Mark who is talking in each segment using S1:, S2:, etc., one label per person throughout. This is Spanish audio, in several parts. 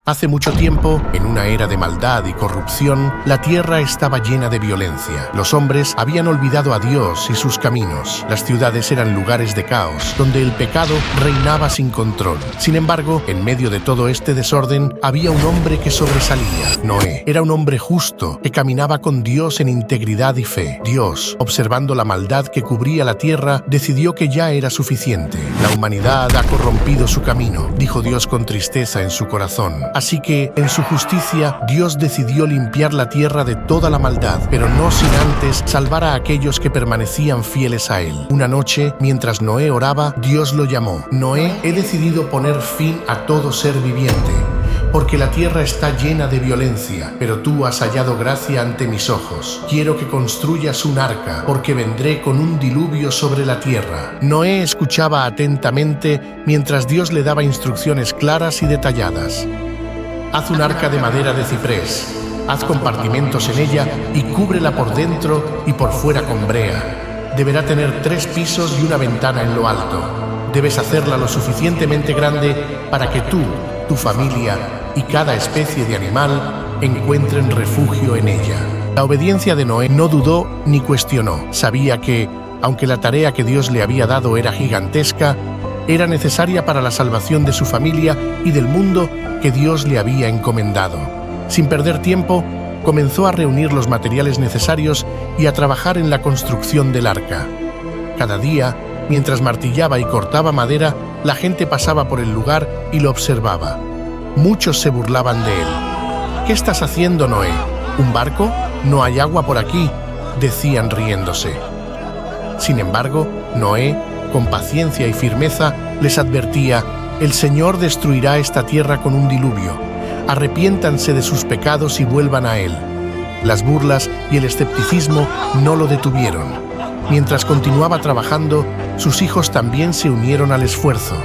S1: Hace mucho tiempo, en una era de maldad y corrupción, la tierra estaba llena de violencia. Los hombres habían olvidado a Dios y sus caminos. Las ciudades eran lugares de caos, donde el pecado reinaba sin control. Sin embargo, en medio de todo este desorden, había un hombre que sobresalía. Noé era un hombre justo, que caminaba con Dios en integridad y fe. Dios, observando la maldad que cubría la tierra, decidió que ya era suficiente. La humanidad ha corrompido su camino, dijo Dios con tristeza en su corazón. Así que, en su justicia, Dios decidió limpiar la tierra de toda la maldad, pero no sin antes salvar a aquellos que permanecían fieles a Él. Una noche, mientras Noé oraba, Dios lo llamó. Noé, he decidido poner fin a todo ser viviente, porque la tierra está llena de violencia, pero tú has hallado gracia ante mis ojos. Quiero que construyas un arca, porque vendré con un diluvio sobre la tierra. Noé escuchaba atentamente mientras Dios le daba instrucciones claras y detalladas. Haz un arca de madera de ciprés, haz compartimentos en ella y cúbrela por dentro y por fuera con brea. Deberá tener 3 pisos y una ventana en lo alto. Debes hacerla lo suficientemente grande para que tú, tu familia y cada especie de animal encuentren refugio en ella. La obediencia de Noé no dudó ni cuestionó. Sabía que, aunque la tarea que Dios le había dado era gigantesca, era necesaria para la salvación de su familia y del mundo que Dios le había encomendado. Sin perder tiempo, comenzó a reunir los materiales necesarios y a trabajar en la construcción del arca. Cada día, mientras martillaba y cortaba madera, la gente pasaba por el lugar y lo observaba. Muchos se burlaban de él. ¿Qué estás haciendo, Noé? ¿Un barco? No hay agua por aquí, decían riéndose. Sin embargo, Noé, con paciencia y firmeza, les advertía: el Señor destruirá esta tierra con un diluvio. Arrepiéntanse de sus pecados y vuelvan a Él. Las burlas y el escepticismo no lo detuvieron. Mientras continuaba trabajando, sus hijos también se unieron al esfuerzo.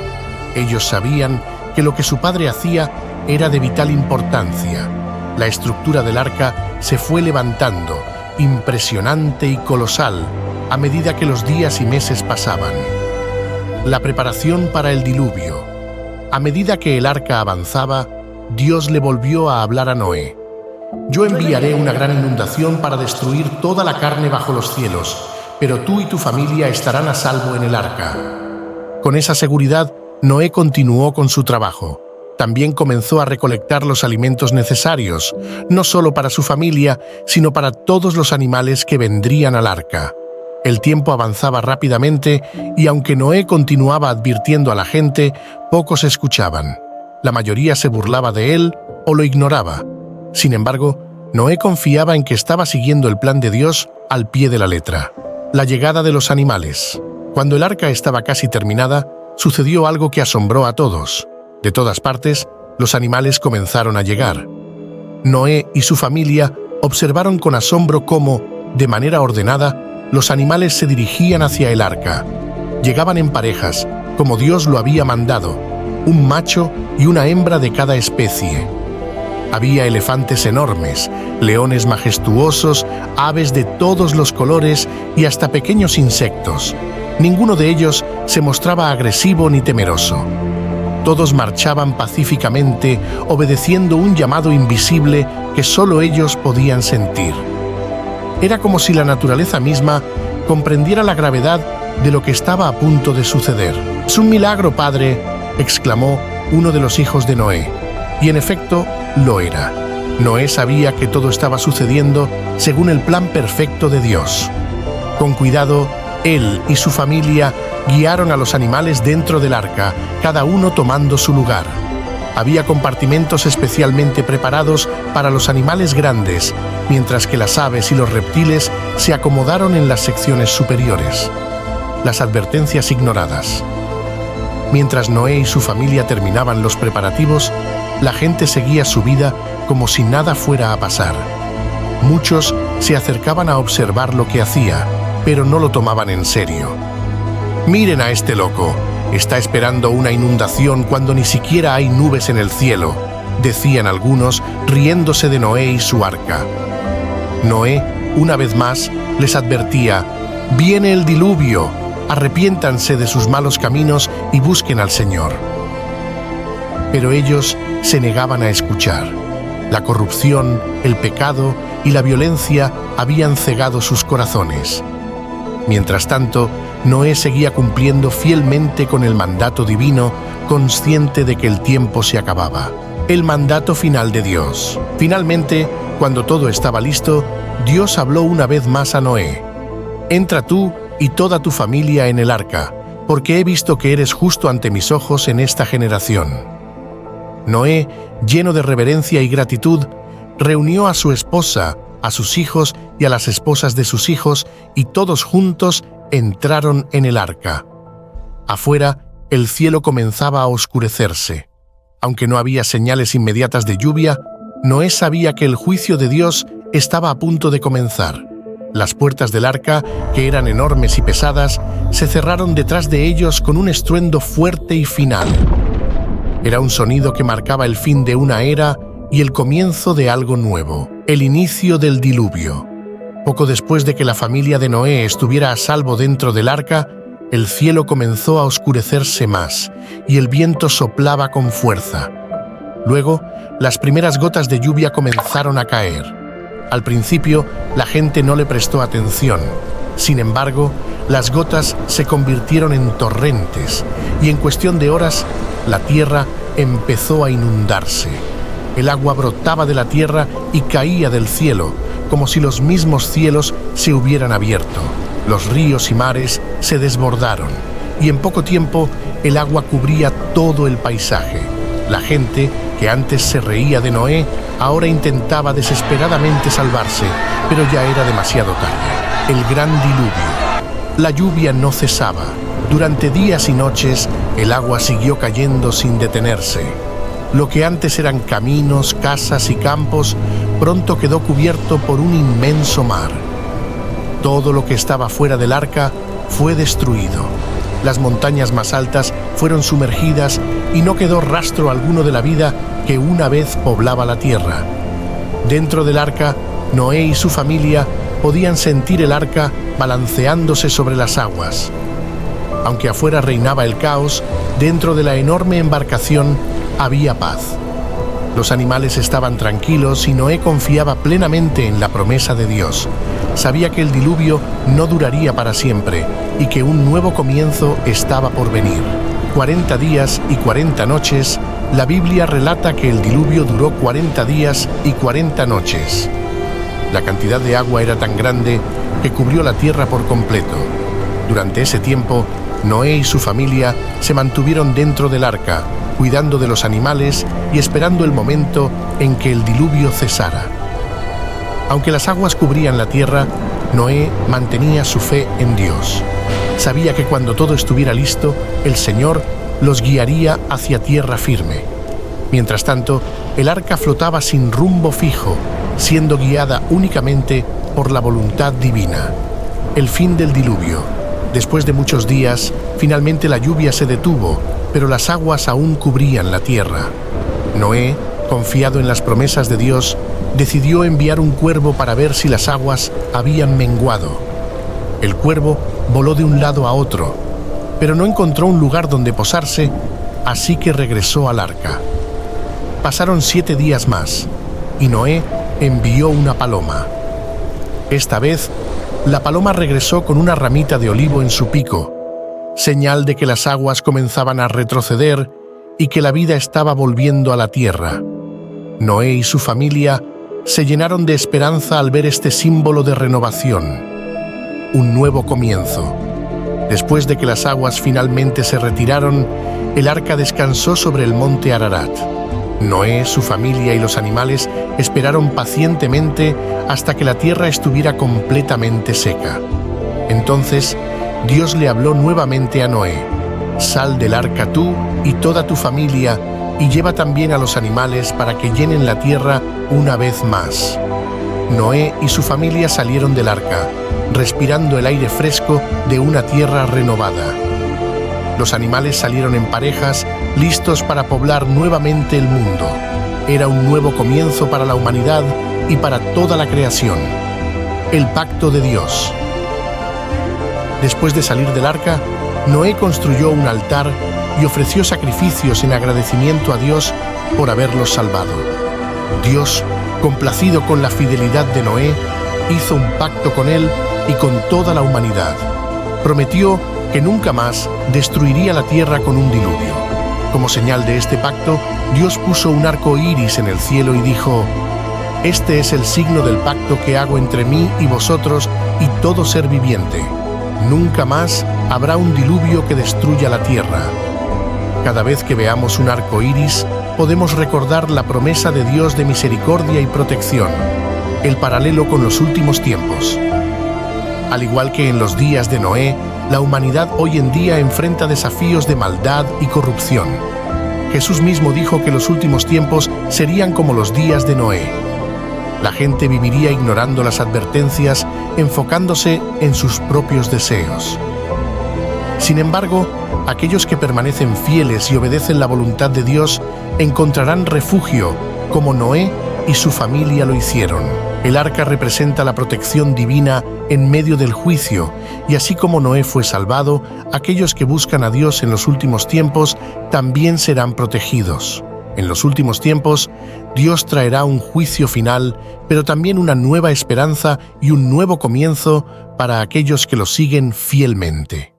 S1: Ellos sabían que lo que su padre hacía era de vital importancia. La estructura del arca se fue levantando, impresionante y colosal, a medida que los días y meses pasaban. La preparación para el diluvio. A medida que el arca avanzaba, Dios le volvió a hablar a Noé. Yo enviaré una gran inundación para destruir toda la carne bajo los cielos, pero tú y tu familia estarán a salvo en el arca. Con esa seguridad, Noé continuó con su trabajo. También comenzó a recolectar los alimentos necesarios, no solo para su familia, sino para todos los animales que vendrían al arca. El tiempo avanzaba rápidamente y aunque Noé continuaba advirtiendo a la gente, pocos escuchaban. La mayoría se burlaba de él o lo ignoraba. Sin embargo, Noé confiaba en que estaba siguiendo el plan de Dios al pie de la letra. La llegada de los animales. Cuando el arca estaba casi terminada, sucedió algo que asombró a todos. De todas partes, los animales comenzaron a llegar. Noé y su familia observaron con asombro cómo, de manera ordenada, los animales se dirigían hacia el arca. Llegaban en parejas, como Dios lo había mandado, un macho y una hembra de cada especie. Había elefantes enormes, leones majestuosos, aves de todos los colores y hasta pequeños insectos. Ninguno de ellos se mostraba agresivo ni temeroso. Todos marchaban pacíficamente, obedeciendo un llamado invisible que solo ellos podían sentir. Era como si la naturaleza misma comprendiera la gravedad de lo que estaba a punto de suceder. «Es un milagro, padre», exclamó uno de los hijos de Noé. Y en efecto, lo era. Noé sabía que todo estaba sucediendo según el plan perfecto de Dios. Con cuidado, él y su familia guiaron a los animales dentro del arca, cada uno tomando su lugar. Había compartimentos especialmente preparados para los animales grandes, mientras que las aves y los reptiles se acomodaron en las secciones superiores. Las advertencias ignoradas. Mientras Noé y su familia terminaban los preparativos, la gente seguía su vida como si nada fuera a pasar. Muchos se acercaban a observar lo que hacía, pero no lo tomaban en serio. «Miren a este loco, está esperando una inundación cuando ni siquiera hay nubes en el cielo», decían algunos, riéndose de Noé y su arca. Noé, una vez más, les advertía: «Viene el diluvio, arrepiéntanse de sus malos caminos y busquen al Señor». Pero ellos se negaban a escuchar. La corrupción, el pecado y la violencia habían cegado sus corazones. Mientras tanto, Noé seguía cumpliendo fielmente con el mandato divino, consciente de que el tiempo se acababa. El mandato final de Dios. Finalmente, cuando todo estaba listo, Dios habló una vez más a Noé. «Entra tú y toda tu familia en el arca, porque he visto que eres justo ante mis ojos en esta generación». Noé, lleno de reverencia y gratitud, reunió a su esposa, a sus hijos y a las esposas de sus hijos, y todos juntos entraron en el arca. Afuera, el cielo comenzaba a oscurecerse. Aunque no había señales inmediatas de lluvia, Noé sabía que el juicio de Dios estaba a punto de comenzar. Las puertas del arca, que eran enormes y pesadas, se cerraron detrás de ellos con un estruendo fuerte y final. Era un sonido que marcaba el fin de una era y el comienzo de algo nuevo, el inicio del diluvio. Poco después de que la familia de Noé estuviera a salvo dentro del arca, el cielo comenzó a oscurecerse más y el viento soplaba con fuerza. Luego, las primeras gotas de lluvia comenzaron a caer. Al principio, la gente no le prestó atención. Sin embargo, las gotas se convirtieron en torrentes y en cuestión de horas, la tierra empezó a inundarse. El agua brotaba de la tierra y caía del cielo, como si los mismos cielos se hubieran abierto. Los ríos y mares se desbordaron, y en poco tiempo el agua cubría todo el paisaje. La gente, que antes se reía de Noé, ahora intentaba desesperadamente salvarse, pero ya era demasiado tarde. El gran diluvio. La lluvia no cesaba. Durante días y noches, el agua siguió cayendo sin detenerse. Lo que antes eran caminos, casas y campos, pronto quedó cubierto por un inmenso mar. Todo lo que estaba fuera del arca fue destruido. Las montañas más altas fueron sumergidas y no quedó rastro alguno de la vida que una vez poblaba la tierra. Dentro del arca, Noé y su familia podían sentir el arca balanceándose sobre las aguas. Aunque afuera reinaba el caos, dentro de la enorme embarcación había paz. Los animales estaban tranquilos y Noé confiaba plenamente en la promesa de Dios. Sabía que el diluvio no duraría para siempre y que un nuevo comienzo estaba por venir. 40 días y 40 noches, la Biblia relata que el diluvio duró 40 días y 40 noches. La cantidad de agua era tan grande que cubrió la tierra por completo. Durante ese tiempo, Noé y su familia se mantuvieron dentro del arca, cuidando de los animales y esperando el momento en que el diluvio cesara. Aunque las aguas cubrían la tierra, Noé mantenía su fe en Dios. Sabía que cuando todo estuviera listo, el Señor los guiaría hacia tierra firme. Mientras tanto, el arca flotaba sin rumbo fijo, siendo guiada únicamente por la voluntad divina. El fin del diluvio. Después de muchos días, finalmente la lluvia se detuvo, pero las aguas aún cubrían la tierra. Noé, confiado en las promesas de Dios, decidió enviar un cuervo para ver si las aguas habían menguado. El cuervo voló de un lado a otro, pero no encontró un lugar donde posarse, así que regresó al arca. Pasaron 7 días más, y Noé envió una paloma. Esta vez, la paloma regresó con una ramita de olivo en su pico, señal de que las aguas comenzaban a retroceder y que la vida estaba volviendo a la tierra. Noé y su familia se llenaron de esperanza al ver este símbolo de renovación, un nuevo comienzo. Después de que las aguas finalmente se retiraron, el arca descansó sobre el monte Ararat. Noé, su familia y los animales esperaron pacientemente hasta que la tierra estuviera completamente seca. Entonces, Dios le habló nuevamente a Noé: «Sal del arca tú y toda tu familia, y lleva también a los animales para que llenen la tierra una vez más». Noé y su familia salieron del arca, respirando el aire fresco de una tierra renovada. Los animales salieron en parejas, listos para poblar nuevamente el mundo. Era un nuevo comienzo para la humanidad y para toda la creación. El pacto de Dios. Después de salir del arca, Noé construyó un altar y ofreció sacrificios en agradecimiento a Dios por haberlos salvado. Dios, complacido con la fidelidad de Noé, hizo un pacto con él y con toda la humanidad. Prometió que nunca más destruiría la tierra con un diluvio. Como señal de este pacto, Dios puso un arco iris en el cielo y dijo: «Este es el signo del pacto que hago entre mí y vosotros y todo ser viviente. Nunca más habrá un diluvio que destruya la tierra». Cada vez que veamos un arco iris, podemos recordar la promesa de Dios de misericordia y protección, el paralelo con los últimos tiempos. Al igual que en los días de Noé, la humanidad hoy en día enfrenta desafíos de maldad y corrupción. Jesús mismo dijo que los últimos tiempos serían como los días de Noé. La gente viviría ignorando las advertencias, enfocándose en sus propios deseos. Sin embargo, aquellos que permanecen fieles y obedecen la voluntad de Dios encontrarán refugio, como Noé y su familia lo hicieron. El arca representa la protección divina en medio del juicio, y así como Noé fue salvado, aquellos que buscan a Dios en los últimos tiempos también serán protegidos. En los últimos tiempos, Dios traerá un juicio final, pero también una nueva esperanza y un nuevo comienzo para aquellos que lo siguen fielmente.